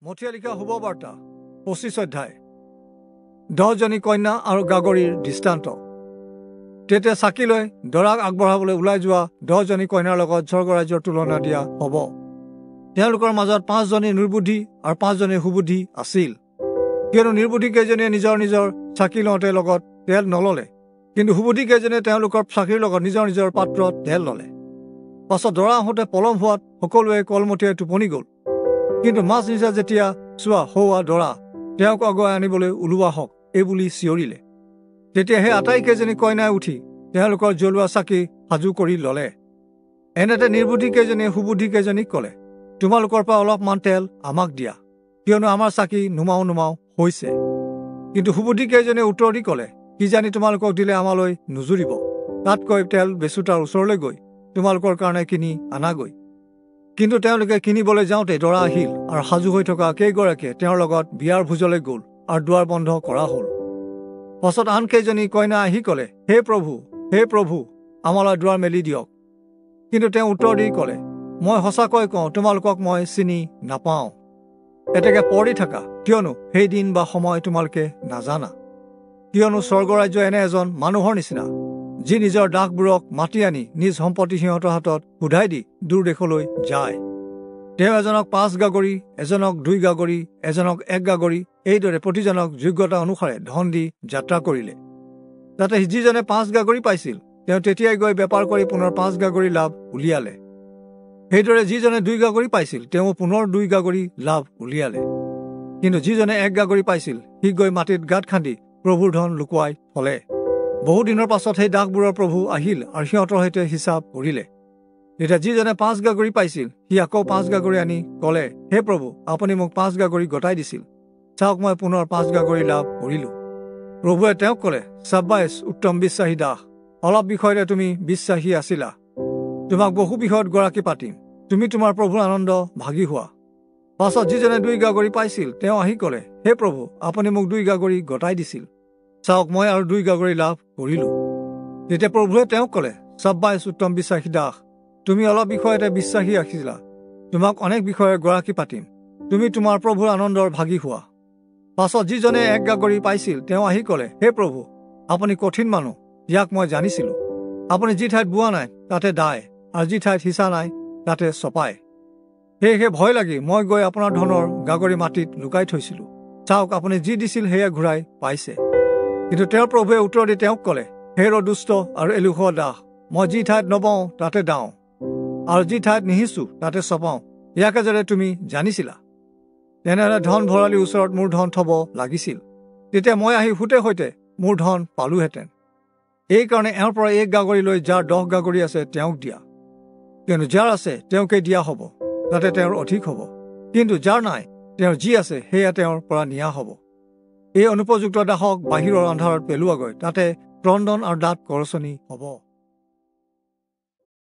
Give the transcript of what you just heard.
মঠিয়া লিখা শুভবাৰ্তা 25 অধ্যায় 10 জনী কন্যা আৰু গাগৰীৰ দৃষ্টান্ত। তেতিয়া চাকি লৈ দৰাক আগবঢ়াবলৈ ওলাই যোৱা 10 জনী কন্যাৰ লগত স্বৰ্গৰাজ্যৰ তুলনা দিয়া হ'ব। তেওঁলোকৰ মাজত 5 জনী নিৰ্বুদ্ধি আৰু 5 জনী সুবুদ্ধি আছিল। কিয়নো নিৰ্বুদ্ধি কেইজনীয়ে নিজৰ নিজৰ চাকি লওঁতে লগত তেল নললে, কিন্তু সুবুদ্ধি কেইজনীয়ে তেওঁলোকৰ চাকিৰ লগত নিজৰ নিজৰ পাত্ৰত তেল ললে। পাছত দৰা আহোঁতে পলম হোৱাত সকলোৱে কলমঠিয়াই টোপনি গ'ল। কিন্তু মাছ নিজা যেতিয়া চোৱা হৌৱা দৰা তেওঁক আগুৱাই আনিবলৈ ওলোৱা হওক এইবুলি চিঞৰিলে। তেতিয়া সেই আটাইকেইজনী কইনাই উঠি তেওঁলোকৰ জ্বলোৱা চাকি সাজু কৰি ললে। এনেতে নিৰ্বুদ্ধি কেইজনীয়ে সুবুদ্ধি কেইজনীক কলে, তোমালোকৰ পৰা অলপমান তেল আমাক দিয়া, কিয়নো আমাৰ চাকি নুমাও নুমাও হৈছে। কিন্তু সুবুদ্ধি কেইজনীয়ে উত্তৰ দি কলে, কিজানি তোমালোকক দিলে আমালৈ নুজুৰিব, তাতকৈ তেল বেচোতাৰ ওচৰলৈ গৈ তোমালোকৰ কাৰণে কিনি আনাগৈ। কিন্তু তেওঁলোকে কিনিবলৈ যাওঁতে দৰা আহিল আৰু সাজু হৈ থকা কেইগৰাকীয়ে তেওঁৰ লগত বিয়াৰ ভোজলৈ গ'ল আৰু দুৱাৰ বন্ধ কৰা হ'ল। পাছত আন কেইজনী কইনা আহি কলে, হে প্ৰভু, আমালৈ দুৱাৰ মেলি দিয়ক। কিন্তু তেওঁ উত্তৰ দি কলে, মই সঁচাকৈ কওঁ, তোমালোকক মই চিনি নাপাওঁ। এতেকে পৰি থাকা, কিয়নো সেই দিন বা সময় তোমালোকে নাজানা। কিয়নো স্বৰ্গৰাজ্য এনে এজন মানুহৰ নিচিনা, যি নিজৰ দাসবোৰক মাতি আনি নিজ সম্পত্তি সিহঁতৰ হাতত সোধাই দি দূৰ দেশলৈ যায়। তেওঁ এজনক 5 গাগৰি, এজনক 2 গাগৰি, এজনক 1 গাগৰি, এইদৰে প্ৰতিজনক যোগ্যতা অনুসাৰে ধন দি যাত্ৰা কৰিলে। তাতে যিজনে 5 গাগৰি পাইছিল তেওঁ তেতিয়াই গৈ বেপাৰ কৰি পুনৰ 5 গাগৰি লাভ উলিয়ালে। সেইদৰে যিজনে 2 গাগৰি পাইছিল তেওঁ পুনৰ 2 গাগৰি লাভ উলিয়ালে। কিন্তু যিজনে 1 গাগৰি পাইছিল সি গৈ মাটিত গাঁত খান্দি প্ৰভুৰ ধন লুকুৱাই থলে। বহু দিনৰ পাছত সেই দাসবোৰৰ প্ৰভু আহিল আৰু সিহঁতৰ সৈতে হিচাপ কৰিলে। তেতিয়া যিজনে 5 গাগৰি পাইছিল সি আকৌ 5 গাগৰি আনি কলে, হে প্ৰভু, আপুনি মোক 5 গাগৰি গতাই দিছিল, চাওক মই পুনৰ 5 গাগৰি লাভ কৰিলো। প্ৰভুৱে তেওঁক কলে, চাব্বাইছ উত্তম বিশ্বাসী দাস, অলপ বিষয়তে তুমি বিশ্বাসী আছিলা, তোমাক বহু বিষয়ত গৰাকী পাতিম, তুমি তোমাৰ প্ৰভুৰ আনন্দ ভাগি হোৱা। পাছত যিজনে 2 গাগৰি পাইছিল তেওঁ আহি কলে, হে প্ৰভু, আপুনি মোক 2 গাগৰি গতাই দিছিল, চাওক মই আৰু 2 গাগৰি লাভ কৰিলো। তেতিয়া প্ৰভুৱে তেওঁক কলে, চাব্বাইছ উত্তম বিশ্বাসী দাস, তুমি অলপ বিষয়তে বিশ্বাসী আছিলা, তোমাক অনেক বিষয়ে গৰাকী পাতিম, তুমি তোমাৰ প্ৰভুৰ আনন্দৰ ভাগি হোৱা। পাছত যিজনে 1 গাগৰি পাইছিল তেওঁ আহি কলে, হে প্ৰভু, আপুনি কঠিন মানুহ, ইয়াক মই জানিছিলো। আপুনি যি ঠাইত বোৱা নাই তাতে দায়, আৰু যি ঠাইত সিঁচা নাই তাতে চপায়। সেয়েহে ভয় লাগি মই গৈ আপোনাৰ ধনৰ গাগৰি মাটিত লুকাই থৈছিলো, চাওক আপুনি যি দিছিল সেয়া ঘূৰাই পাইছে। কিন্তু তেওঁৰ প্ৰভুৱে উত্তৰ দি তেওঁক কলে, হে দুষ্ট আৰু এলেহুৱা দাস, মই যি ঠাইত নবওঁ তাতে দাওঁ, আৰু যি ঠাইত নিহিছো তাতে চপাওঁ, ইয়াকে যদি তুমি জানিছিলা, তেনেহলে ধন ভঁৰালীৰ ওচৰত মোৰ ধন থব লাগিছিল, তেতিয়া মই আহি সুতে সৈতে মোৰ ধন পালোহেঁতেন। এইকাৰণে এওঁৰ পৰা 1 গাগৰি লৈ যাৰ 10 গাগৰি আছে তেওঁক দিয়া, কিয়নো যাৰ আছে তেওঁকে দিয়া হ'ব, যাতে তেওঁৰ অধিক হ'ব, কিন্তু যাৰ নাই তেওঁৰ যি আছে সেয়া তেওঁৰ পৰা নিয়া হ'ব। এই অনুপযুক্ত দাসক বাহিৰৰ আন্ধাৰত পেলোৱাগৈ, তাতে ক্ৰদন আৰু দাঁত কৰচনি হ'ব।